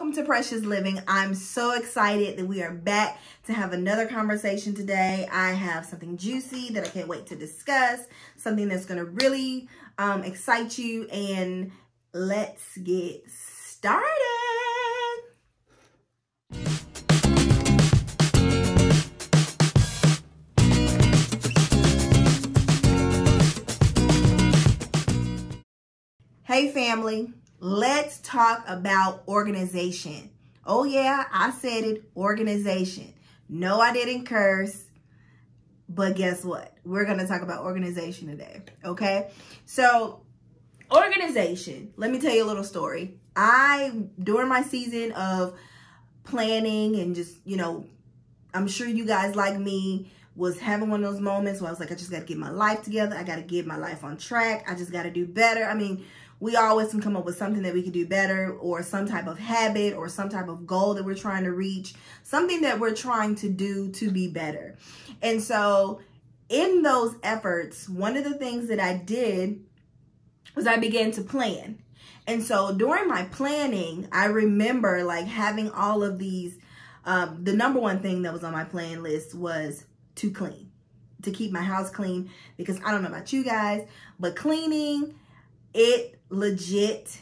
welcome to Precious Living. I'm so excited that we are back to have another conversation today. I have something juicy that I can't wait to discuss, something that's going to really excite you, and let's get started. Hey family, let's talk about organization. Oh yeah, I said it, organization. No, I didn't curse, but guess what? We're going to talk about organization today, okay? So, organization, let me tell you a little story. During my season of planning and just, I'm sure you guys like me, was having one of those moments where I was like, I just got to get my life together. I got to get my life on track. I just got to do better. I mean, we always can come up with something that we can do better, or some type of habit or some type of goal that we're trying to reach, something that we're trying to do to be better. And so in those efforts, one of the things that I did was I began to plan. And so during my planning, I remember like having all of these, the number one thing that was on my plan list was to clean, to keep my house clean, because I don't know about you guys, but cleaning, it legit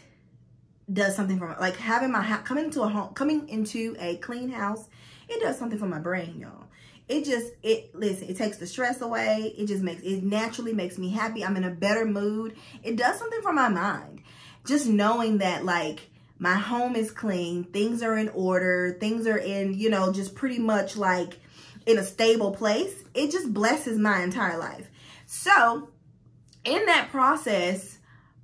does something for me. Like having my house, coming into a clean house, it does something for my brain, y'all. Listen, it takes the stress away. It naturally makes me happy. I'm in a better mood. It does something for my mind. Just knowing that like my home is clean, things are in order, things are in, just pretty much like in a stable place. It just blesses my entire life. So in that process,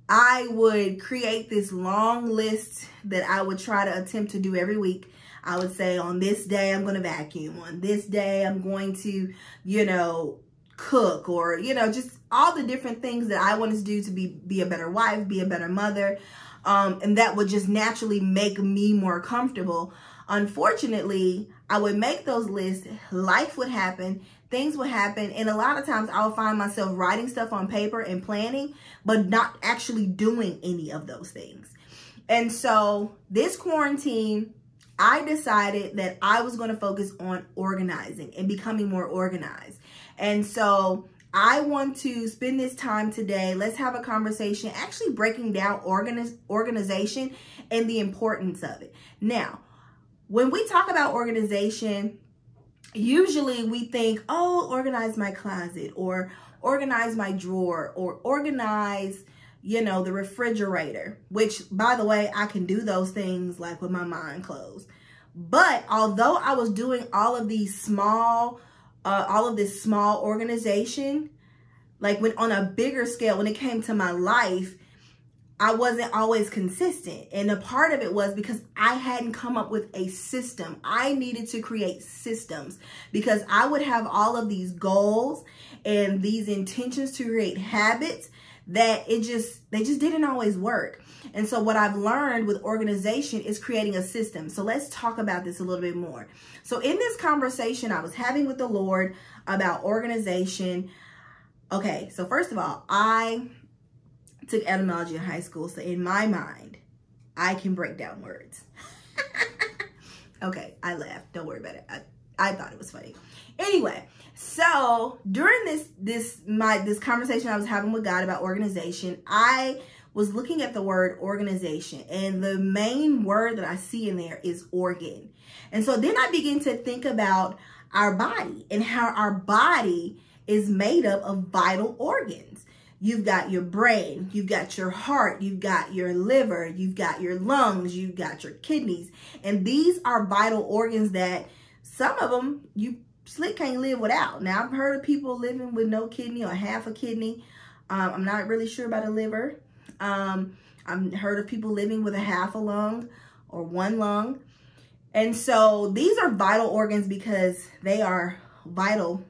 I would create this long list that I would try to attempt to do every week. I would say on this day, I'm going to vacuum. On this day, I'm going to, cook, or, just all the different things that I wanted to do to be a better wife, be a better mother. And that would just naturally make me more comfortable. Unfortunately, I would make those lists, life would happen, things would happen, and a lot of times I'll find myself writing stuff on paper and planning, but not actually doing any of those things. And so this quarantine, I decided that I was going to focus on organizing and becoming more organized. And so I want to spend this time today. Let's have a conversation, actually breaking down organization and the importance of it. Now, when we talk about organization, usually we think, oh, organize my closet, or organize my drawer, or organize, the refrigerator, which, by the way, I can do those things like with my mind closed. But although I was doing all of this small organization, like when on a bigger scale, when it came to my life, I wasn't always consistent. And a part of it was because I hadn't come up with a system. I needed to create systems, because I would have all of these goals and these intentions to create habits that they just didn't always work. And so what I've learned with organization is creating a system. So let's talk about this a little bit more. So in this conversation I was having with the Lord about organization. Okay, so first of all, I took etymology in high school. So in my mind, I can break down words. Okay, I laughed. Don't worry about it. I thought it was funny. Anyway, so during this conversation I was having with God about organization, I was looking at the word organization, and the main word that I see in there is organ. And so then I begin to think about our body and how our body is made up of vital organs. You've got your brain, you've got your heart, you've got your liver, you've got your lungs, you've got your kidneys. And these are vital organs that some of them you slick can't live without. Now, I've heard of people living with no kidney or half a kidney. I'm not really sure about a liver. I've heard of people living with a half a lung or one lung. And so these are vital organs because they are vital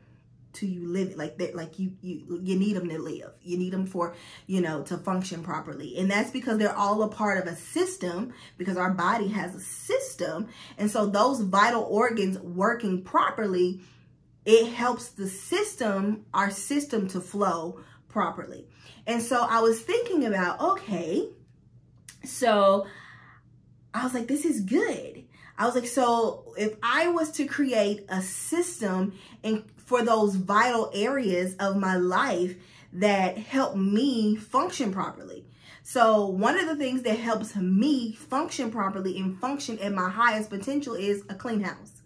to you living, like you need them to live. You need them for, to function properly. And that's because they're all a part of a system, because our body has a system. And so those vital organs working properly, it helps the system, our system, to flow properly. And so I was thinking about, okay, so I was like, this is good. I was like, so if I was to create a system and for those vital areas of my life that help me function properly. So one of the things that helps me function properly and function at my highest potential is a clean house.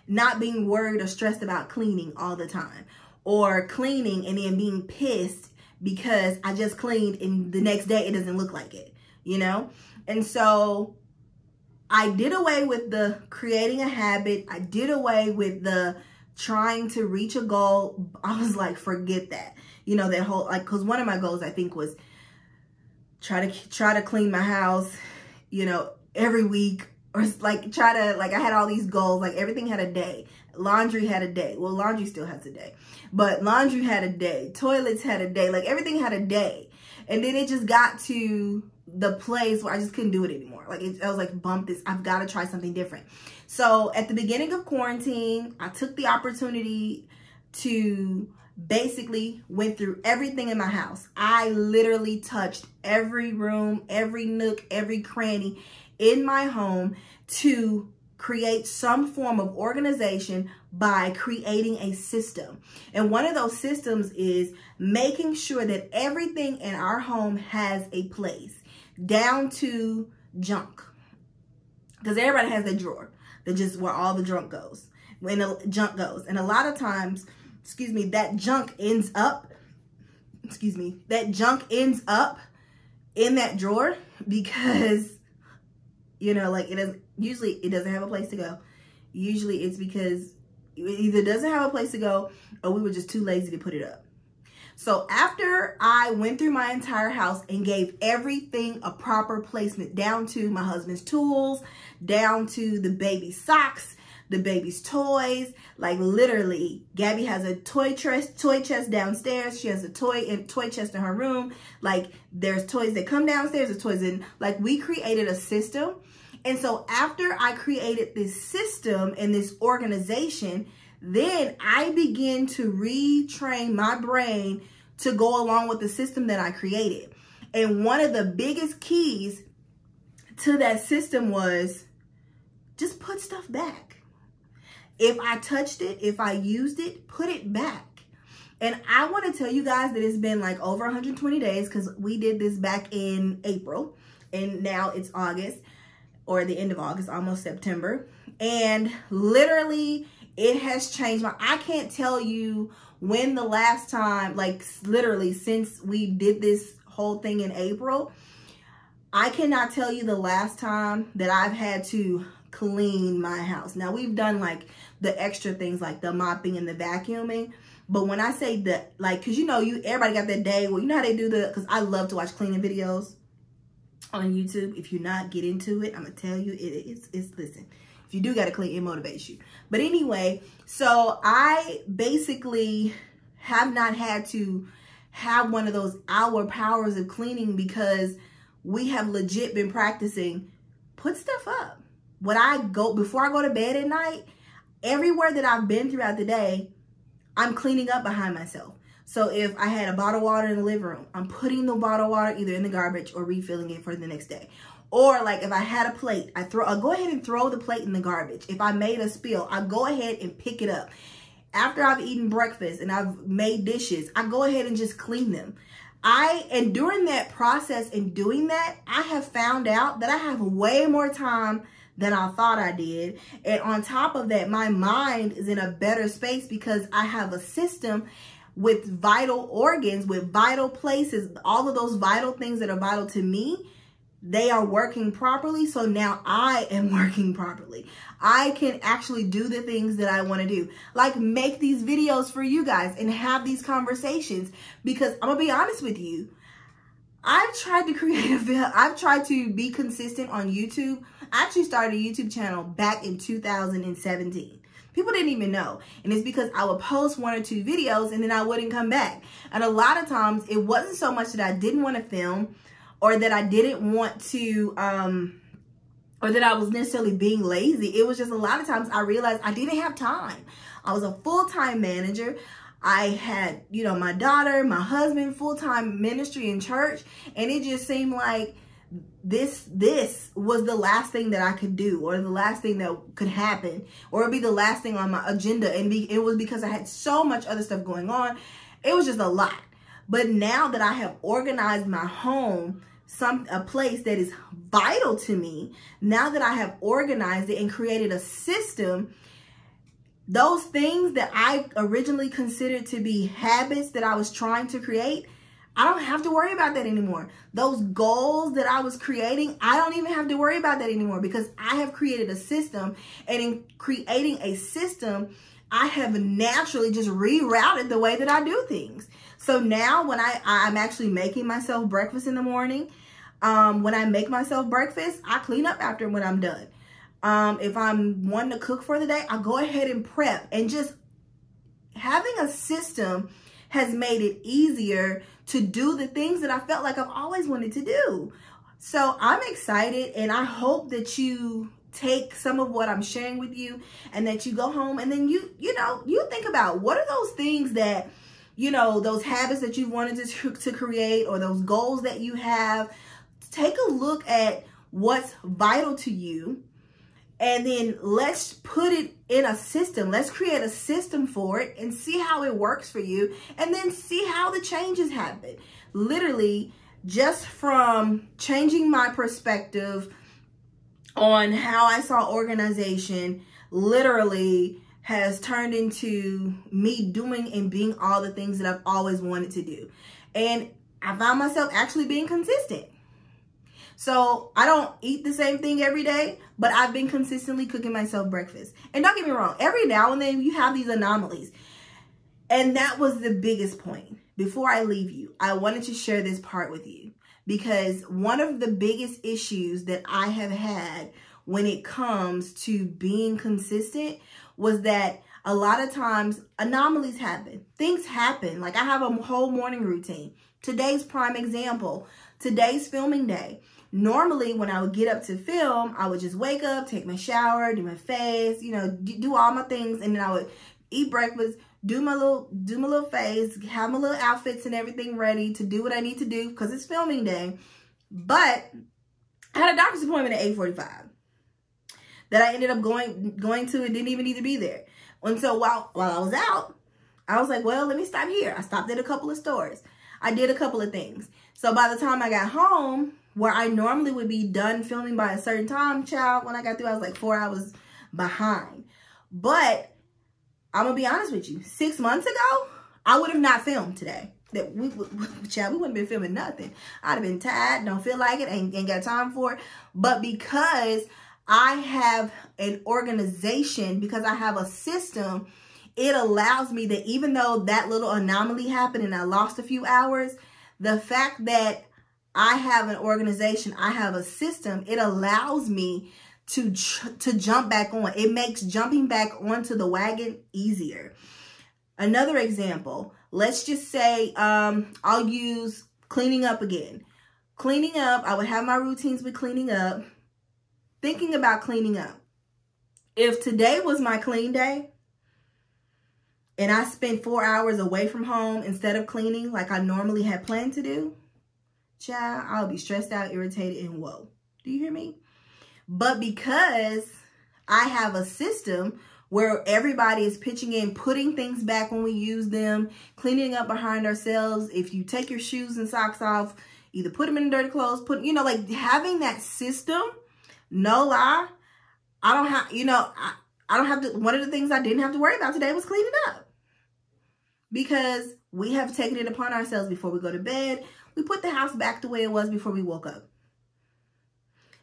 Not being worried or stressed about cleaning all the time, or cleaning and then being pissed because I just cleaned and the next day it doesn't look like it, you know? And so I did away with the creating a habit. I did away with the trying to reach a goal. I was like, forget that. You know, that whole, like, cause one of my goals I think was try to clean my house, you know, every week, or like I had all these goals, like everything had a day. Laundry had a day. Well, laundry still has a day, but laundry had a day. Toilets had a day. Like everything had a day. And then it just got to the place where I just couldn't do it anymore. Like I was like, bump this. I've got to try something different. So at the beginning of quarantine, I took the opportunity to basically went through everything in my house. I literally touched every room, every nook, every cranny in my home to create some form of organization by creating a system. And one of those systems is making sure that everything in our home has a place, down to junk. Because everybody has that drawer that just where all the junk goes. And a lot of times, that junk ends up in that drawer because, you know, like usually it doesn't have a place to go. Usually it's because it either doesn't have a place to go or we were just too lazy to put it up. So after I went through my entire house and gave everything a proper placement, down to my husband's tools, down to the baby's socks, the baby's toys, like literally Gabby has a toy chest downstairs. She has a toy chest in her room. Like there's toys that come downstairs, there's toys in, like we created a system. And so after I created this system and this organization, then I begin to retrain my brain to go along with the system that I created. And one of the biggest keys to that system was just put stuff back. If I touched it, if I used it, put it back. And I want to tell you guys that it's been like over 120 days because we did this back in April and now it's August, or the end of August, almost September. And literally it has changed I can't tell you when the last time, like literally since we did this whole thing in April, I cannot tell you the last time that I've had to clean my house. Now we've done like the extra things like the mopping and the vacuuming, but when I say that, like, cause you know, everybody got that day where, you know how they do cause I love to watch cleaning videos on YouTube. If you're not, get into it. I'm gonna tell you, it's listen, if you do gotta clean, it motivates you. But anyway, so I basically have not had to have one of those hour powers of cleaning because we have legit been practicing put stuff up. Before I go to bed at night, everywhere that I've been throughout the day, I'm cleaning up behind myself. So if I had a bottle of water in the living room, I'm putting the bottle of water either in the garbage or refilling it for the next day. Or like if I had a plate, I'll go ahead and throw the plate in the garbage. If I made a spill, I go ahead and pick it up. After I've eaten breakfast and I've made dishes, I go ahead and just clean them. And during that process and doing that, I have found out that I have way more time than I thought I did. And on top of that, my mind is in a better space because I have a system with vital organs, with vital places, all of those vital things that are vital to me, they are working properly. So now I am working properly. I can actually do the things that I want to do, like make these videos for you guys and have these conversations, because I'm gonna be honest with you, I've tried to be consistent on YouTube. I actually started a YouTube channel back in 2017. People didn't even know. And it's because I would post 1 or 2 videos and then I wouldn't come back. And a lot of times it wasn't so much that I didn't want to film or that I didn't want to, or that I was necessarily being lazy. It was just a lot of times I realized I didn't have time. I was a full-time manager. I had, you know, my daughter, my husband, full-time ministry in church. And it just seemed like this was the last thing that I could do, or the last thing that could happen, or it'd be the last thing on my agenda. And it was because I had so much other stuff going on. It was just a lot. But now that I have organized my home, a place that is vital to me, now that I have organized it and created a system, those things that I originally considered to be habits that I was trying to create, I don't have to worry about that anymore. Those goals that I was creating, I don't even have to worry about that anymore, because I have created a system. And in creating a system, I have naturally just rerouted the way that I do things. So now when I'm actually making myself breakfast in the morning, when I make myself breakfast, I clean up after when I'm done. If I'm wanting to cook for the day, I go ahead and prep. And just having a system has made it easier to do the things that I felt like I've always wanted to do. So I'm excited, and I hope that you take some of what I'm sharing with you, and that you go home and then you think about, what are those things that, those habits that you wanted to create, or those goals that you have. Take a look at what's vital to you, and then let's put it in a system. Let's create a system for it and see how it works for you, and then see how the changes happen. Literally, just from changing my perspective on how I saw organization, literally has turned into me doing and being all the things that I've always wanted to do. And I found myself actually being consistent. So I don't eat the same thing every day, but I've been consistently cooking myself breakfast. And don't get me wrong, every now and then you have these anomalies. And that was the biggest point. Before I leave you, I wanted to share this part with you, because one of the biggest issues that I have had when it comes to being consistent was that a lot of times anomalies happen. Things happen. Like, I have a whole morning routine. Today's prime example. Today's filming day. Normally, when I would get up to film, I would just wake up, take my shower, do my face, do all my things, and then I would eat breakfast, do my little face, have my little outfits and everything ready to do what I need to do because it's filming day. But I had a doctor's appointment at 8:45 that I ended up going to and didn't even need to be there. And so while I was out, I was like, well, let me stop here. I stopped at a couple of stores. I did a couple of things. So by the time I got home, where I normally would be done filming by a certain time, child, when I got through, I was like 4 hours behind. But I'm going to be honest with you. 6 months ago, I would have not filmed today. We wouldn't have been filming nothing. I'd have been tired, don't feel like it, ain't got time for it. But because I have an organization, because I have a system, it allows me that even though that little anomaly happened and I lost a few hours, the fact that I have an organization, I have a system, it allows me to jump back on. It makes jumping back onto the wagon easier. Another example, let's just say I'll use cleaning up again. Cleaning up, I would have my routines with cleaning up. Thinking about cleaning up. If today was my clean day and I spent 4 hours away from home instead of cleaning like I normally had planned to do, child, I'll be stressed out, irritated, and whoa. Do you hear me? But because I have a system where everybody is pitching in, putting things back when we use them, cleaning up behind ourselves. If you take your shoes and socks off, either put them in dirty clothes, like having that system, no lie, I don't have to, one of the things I didn't have to worry about today was cleaning up. Because we have taken it upon ourselves before we go to bed. We put the house back the way it was before we woke up.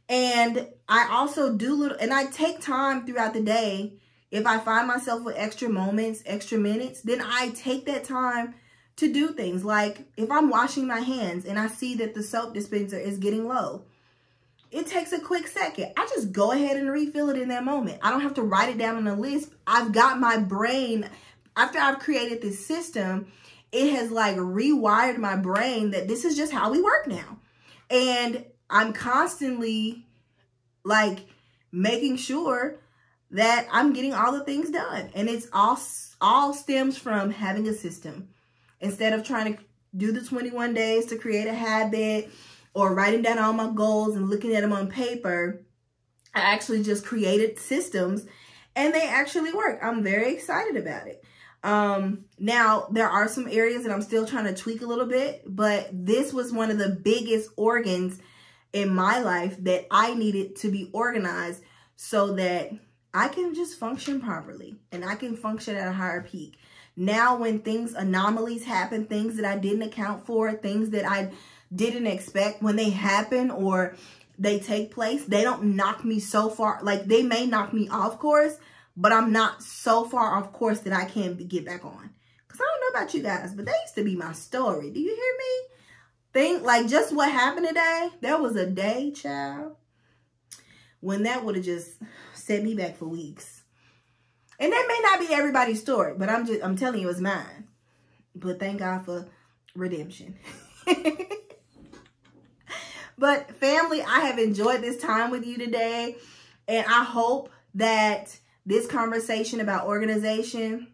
And I also and I take time throughout the day. If I find myself with extra moments, extra minutes, then I take that time to do things. Like if I'm washing my hands and I see that the soap dispenser is getting low, it takes a quick second. I just go ahead and refill it in that moment. I don't have to write it down on a list. I've got my brain, after I've created this system, it has like rewired my brain that this is just how we work now. And I'm constantly like making sure that I'm getting all the things done. And it's all stems from having a system. Instead of trying to do the 21 days to create a habit or writing down all my goals and looking at them on paper. I actually just created systems and they actually work. I'm very excited about it. Now there are some areas that I'm still trying to tweak a little bit, but this was one of the biggest organs in my life that I needed to be organized so that I can just function properly and I can function at a higher peak. Now when anomalies happen, things that I didn't account for, things that I didn't expect, when they happen or they take place, they don't knock me so far. Like, they may knock me off course, but I'm not so far off course that I can't get back on. Because I don't know about you guys, but that used to be my story. Do you hear me? Like, just what happened today, there was a day, child, when that would have just set me back for weeks. And that may not be everybody's story, but I'm telling you, it's mine. But thank God for redemption. But family, I have enjoyed this time with you today. And I hope that this conversation about organization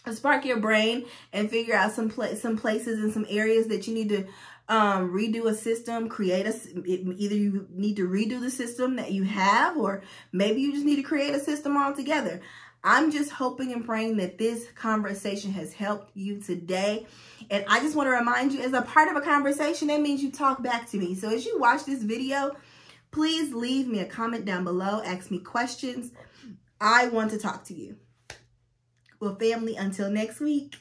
will spark your brain and figure out some places and some areas that you need to redo a system, either you need to redo the system that you have, or maybe you just need to create a system altogether. I'm just hoping and praying that this conversation has helped you today. And I just want to remind you, as a part of a conversation, that means you talk back to me. So as you watch this video, please leave me a comment down below. Ask me questions. I want to talk to you. Well, family, until next week.